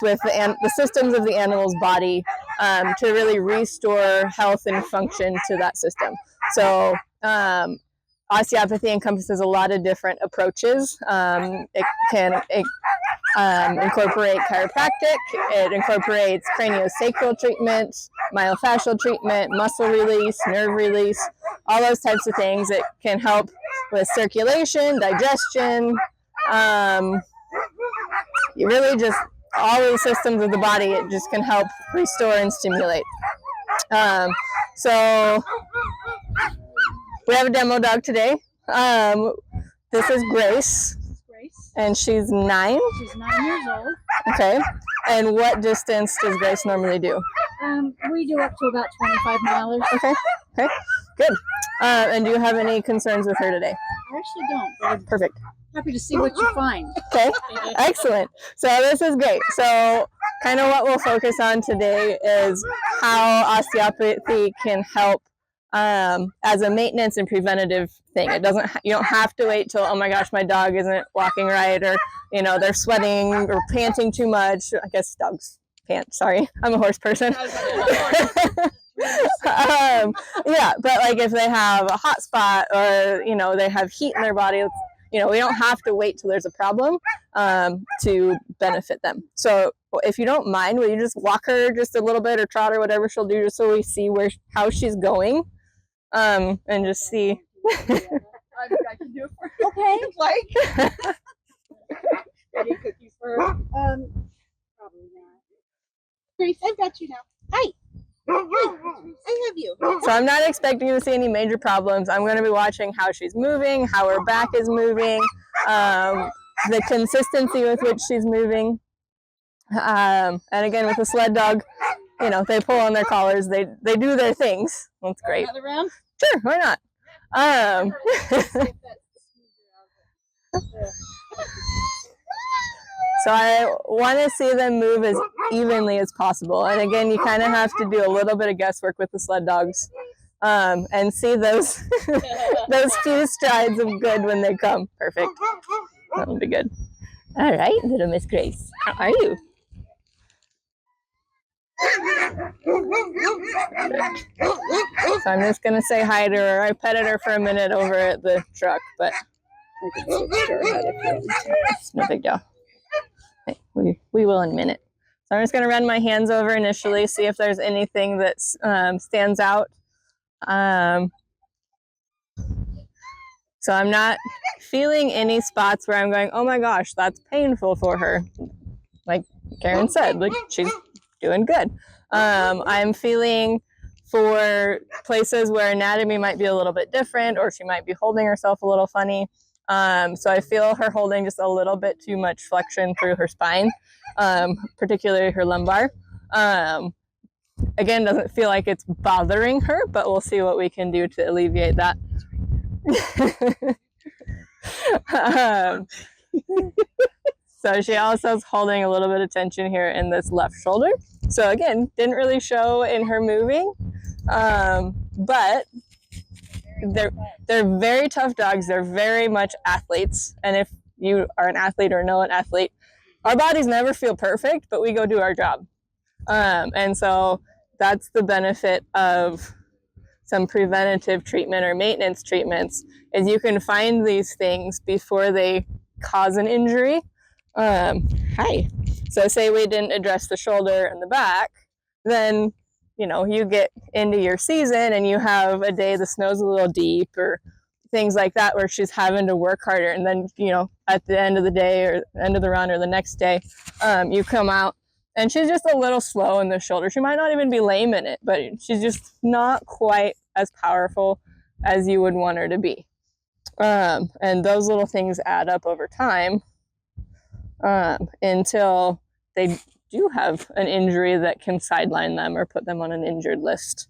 with the systems of the animal's body to really restore health and function to that system. So osteopathy encompasses a lot of different approaches. It can incorporate chiropractic, it incorporates craniosacral treatment, myofascial treatment, muscle release, nerve release, all those types of things. It can help with circulation, digestion, you really just, all of the systems of the body, it just can help restore and stimulate. So we have a demo dog today. This is Grace. And she's 9? She's 9 years old. Okay. And what distance does Grace normally do? We do up to about 25 miles. Okay. Okay. Good. And do you have any concerns with her today? I actually don't. Perfect. Happy to see what you find. Okay. Excellent. So this is great. So kind of what we'll focus on today is how osteopathy can help as a maintenance and preventative thing. It doesn't, you don't have to wait till, oh my gosh, my dog isn't walking right, or, you know, they're sweating or panting too much. I guess dogs pant. Sorry, I'm a horse person. Yeah, but like if they have a hot spot or, you know, they have heat in their body, you know, we don't have to wait till there's a problem to benefit them. So if you don't mind, will you just walk her just a little bit or trot or whatever she'll do, just so we see how she's going, and just see. I can do it for you. Okay. Like any cookies for her? Probably not. Grace, I've got you now. Hi. I have you. So I'm not expecting to see any major problems. I'm going to be watching how she's moving, how her back is moving, the consistency with which she's moving. And again, with the sled dog, you know, they pull on their collars, they do their things. That's great. Another round? Sure, why not? So I want to see them move as evenly as possible. And again, you kind of have to do a little bit of guesswork with the sled dogs, and see those those few strides of good when they come. Perfect. That'll be good. All right, little Miss Grace, how are you? So I'm just gonna say hi to her. I petted her for a minute over at the truck, but I can switch to her head if you want to. It's no big deal. Okay, we will in a minute. So I'm just gonna run my hands over initially, see if there's anything that stands out. So I'm not feeling any spots where I'm going, oh my gosh, that's painful for her. Like Karen said, like she's doing good. I'm feeling for places where anatomy might be a little bit different, or she might be holding herself a little funny. So I feel her holding just a little bit too much flexion through her spine, particularly her lumbar. Again, doesn't feel like it's bothering her, but we'll see what we can do to alleviate that. So she also is holding a little bit of tension here in this left shoulder. So again, didn't really show in her moving, but they're very tough dogs. They're very much athletes. And if you are an athlete or know an athlete, our bodies never feel perfect, but we go do our job. And so that's the benefit of some preventative treatment or maintenance treatments, is you can find these things before they cause an injury. Hi. So say we didn't address the shoulder and the back, then, you know, you get into your season and you have a day the snow's a little deep or things like that where she's having to work harder. And then, you know, at the end of the day or end of the run or the next day, you come out and she's just a little slow in the shoulder. She might not even be lame in it, but she's just not quite as powerful as you would want her to be. And those little things add up over time until they do have an injury that can sideline them or put them on an injured list.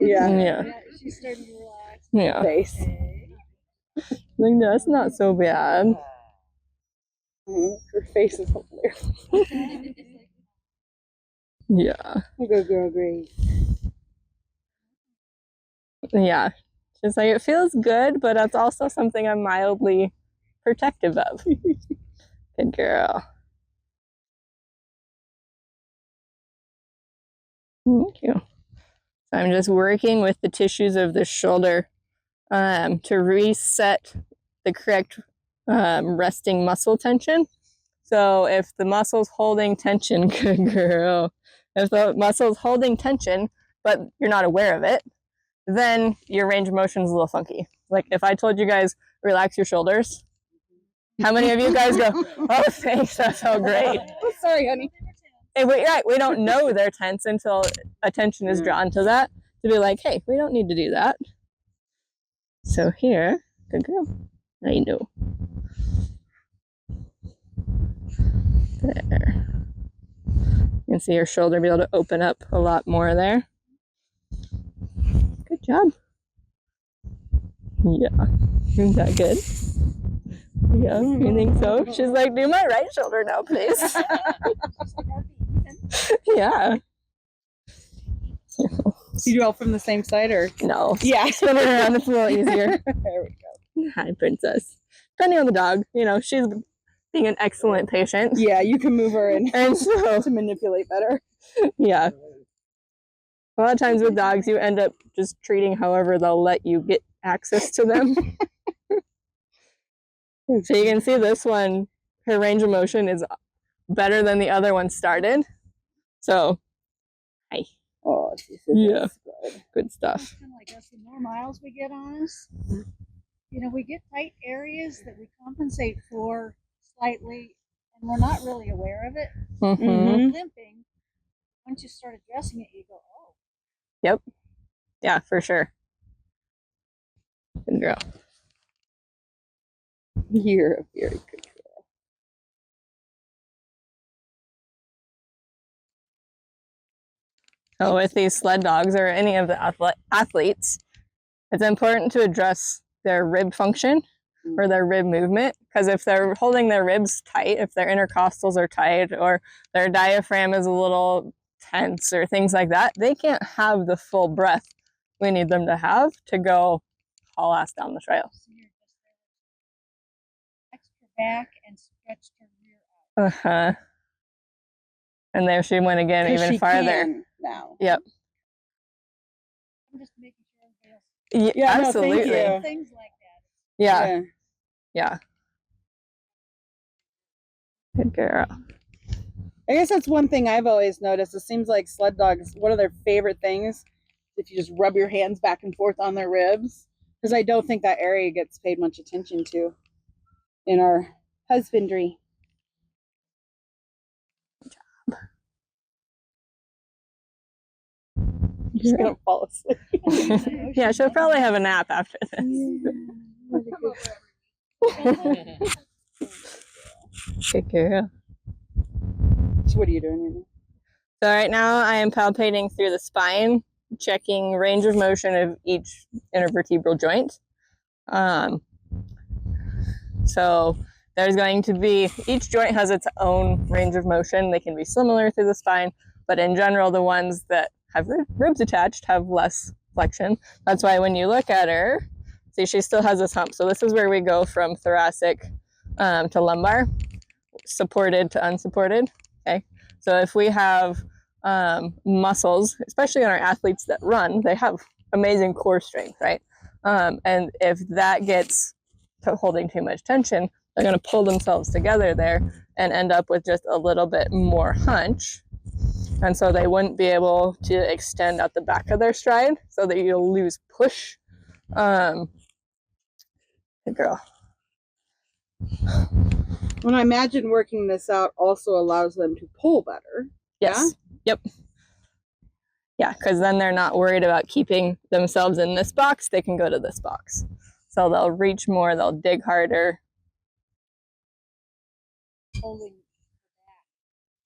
Yeah. She's starting to relax. Yeah. Face. Like, that's not so bad. Her face is hilarious. Yeah. Good girl, Grace. Yeah. She's like, it feels good, but that's also something I'm mildly protective of. Good girl. Thank you. So I'm just working with the tissues of the shoulder to reset the correct resting muscle tension. So if the muscle's holding tension, good girl, if the muscle's holding tension, but you're not aware of it, then your range of motion is a little funky. Like if I told you guys, relax your shoulders, how many of you guys go, oh, thanks, that's so great. Oh, sorry, honey. And we don't know they're tense until attention is drawn to that, to be like, hey, we don't need to do that. So here, good girl, I know. There. You can see your shoulder be able to open up a lot more there. Good job. Yeah, isn't that good? Yeah, you think so? She's like, do my right shoulder now, please. Yeah. You do all from the same side, or? No. Yeah. Spin it around, it's a little easier. There we go. Hi, princess. Depending on the dog, you know, she's being an excellent patient. Yeah, you can move her and so to manipulate better. Yeah. A lot of times with dogs, you end up just treating however they'll let you get access to them. So you can see this one, her range of motion is better than the other one started. So, hi. Oh, yeah, good stuff. Kind of like us, the more miles we get on us, you know, we get tight areas that we compensate for slightly, and we're not really aware of it. Mm-hmm. Limping, once you start addressing it, you go, oh. Yep. Yeah, for sure. Good girl. You're a very good girl. So with these sled dogs or any of the athletes, it's important to address their rib function or their rib movement, because if they're holding their ribs tight, if their intercostals are tight or their diaphragm is a little tense or things like that, they can't have the full breath we need them to have to go haul ass down the trail. So you're just extra back and stretched her rear out. Uh-huh. And there she went again, even farther. Now. Yep. I'm just making sure everybody else. Yeah, absolutely. No, thank you. Things like that. Yeah. Yeah. Good girl. I guess that's one thing I've always noticed. It seems like sled dogs, one of their favorite things, if you just rub your hands back and forth on their ribs, because I don't think that area gets paid much attention to in our husbandry. She's gonna fall asleep. Yeah, she'll probably have a nap after this. Good girl. So what are you doing right now? So right now I am palpating through the spine, checking range of motion of each intervertebral joint. So there's going to be, each joint has its own range of motion. They can be similar through the spine, but in general, the ones that have ribs attached have less flexion. That's why when you look at her, see, she still has this hump. So this is where we go from thoracic to lumbar, supported to unsupported. Okay. So if we have muscles, especially on our athletes that run, they have amazing core strength, right? And if that gets to holding too much tension, they're going to pull themselves together there and end up with just a little bit more hunch. And so they wouldn't be able to extend out the back of their stride, so that you'll lose push. Good girl. When I imagine working this out also allows them to pull better. Yes. Yeah? Yep. Yeah, because then they're not worried about keeping themselves in this box. They can go to this box. So they'll reach more, they'll dig harder. Holding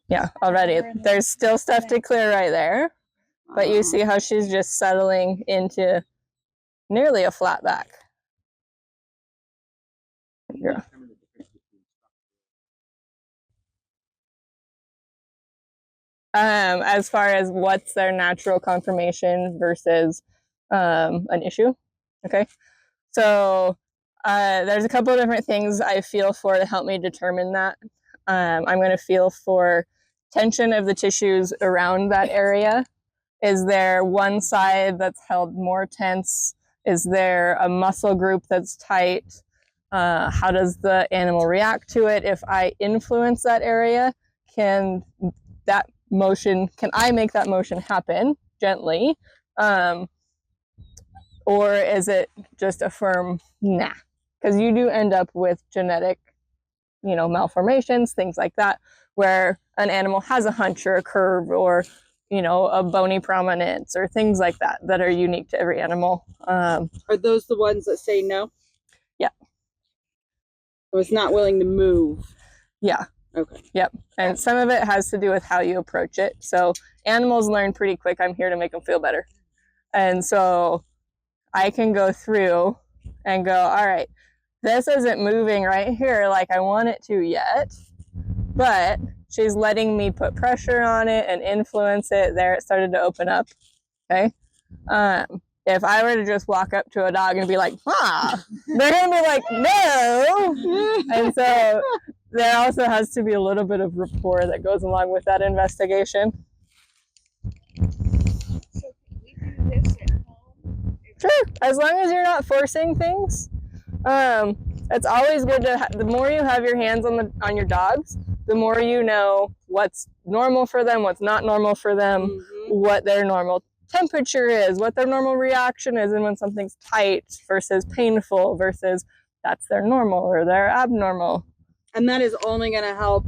Yeah, already. There's still stuff to clear right there. But you see how she's just settling into nearly a flat back. Yeah. As far as what's their natural conformation versus an issue. Okay. So there's a couple of different things I feel for to help me determine that. I'm going to feel for tension of the tissues around that area. Is there one side that's held more tense? Is there a muscle group that's tight? How does the animal react to it? If I influence that area, can I make that motion happen gently? Or is it just a firm nah? Because you do end up with genetic, malformations, things like that, where an animal has a hunch or a curve or, a bony prominence or things like that that are unique to every animal. Are those the ones that say no? Yeah. So it's not willing to move. Yeah. Okay. Yep. And some of it has to do with how you approach it. So animals learn pretty quick. I'm here to make them feel better. And so I can go through and go, all right, this isn't moving right here like I want it to yet, but she's letting me put pressure on it and influence it. There, it started to open up. Okay. If I were to just walk up to a dog and be like, they're going to be like, no. And so there also has to be a little bit of rapport that goes along with that investigation. So can we do this at home? Sure, as long as you're not forcing things. It's always good to the more you have your hands on your dogs, the more you know what's normal for them, what's not normal for them, what their normal temperature is, what their normal reaction is, and when something's tight versus painful versus that's their normal or their abnormal. And that is only going to help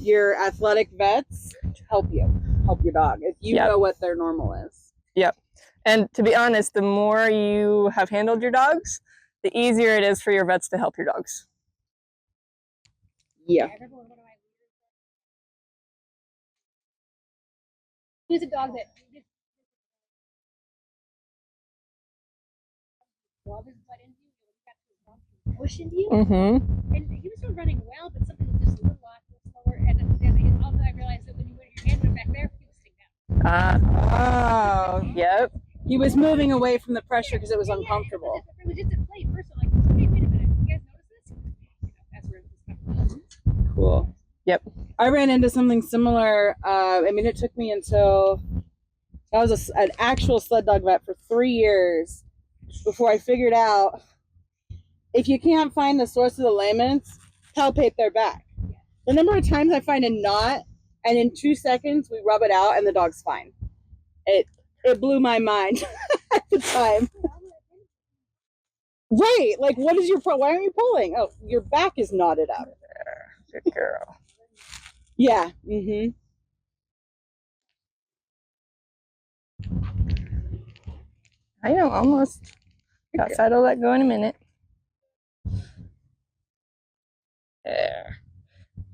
your athletic vets help your dog if you know what their normal is. Yep. And to be honest, the more you have handled your dogs, the easier it is for your vets to help your dogs. Yeah. Who's a dog that push into you? Mm-hmm. And he was still running well, but something was just a little off, a little slower. And then all of a sudden I realized that when your hand went back there, he was sitting down. Oh, yep. He was moving away from the pressure because it was uncomfortable. It was just a play first. I'm like, okay, wait a minute. You guys notice this? That's where this stuff. Cool. Yep. I ran into something similar. It took me until I was an actual sled dog vet for 3 years before I figured out if you can't find the source of the laments, palpate their back. The number of times I find a knot, and in 2 seconds we rub it out, and the dog's fine. It blew my mind at the time. Right, like what is why aren't you pulling? Oh, your back is knotted up. Good girl. Yeah. Mm-hmm. I know, almost. Outside, I'll let go in a minute.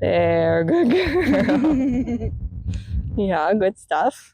There, good girl. Yeah, good stuff.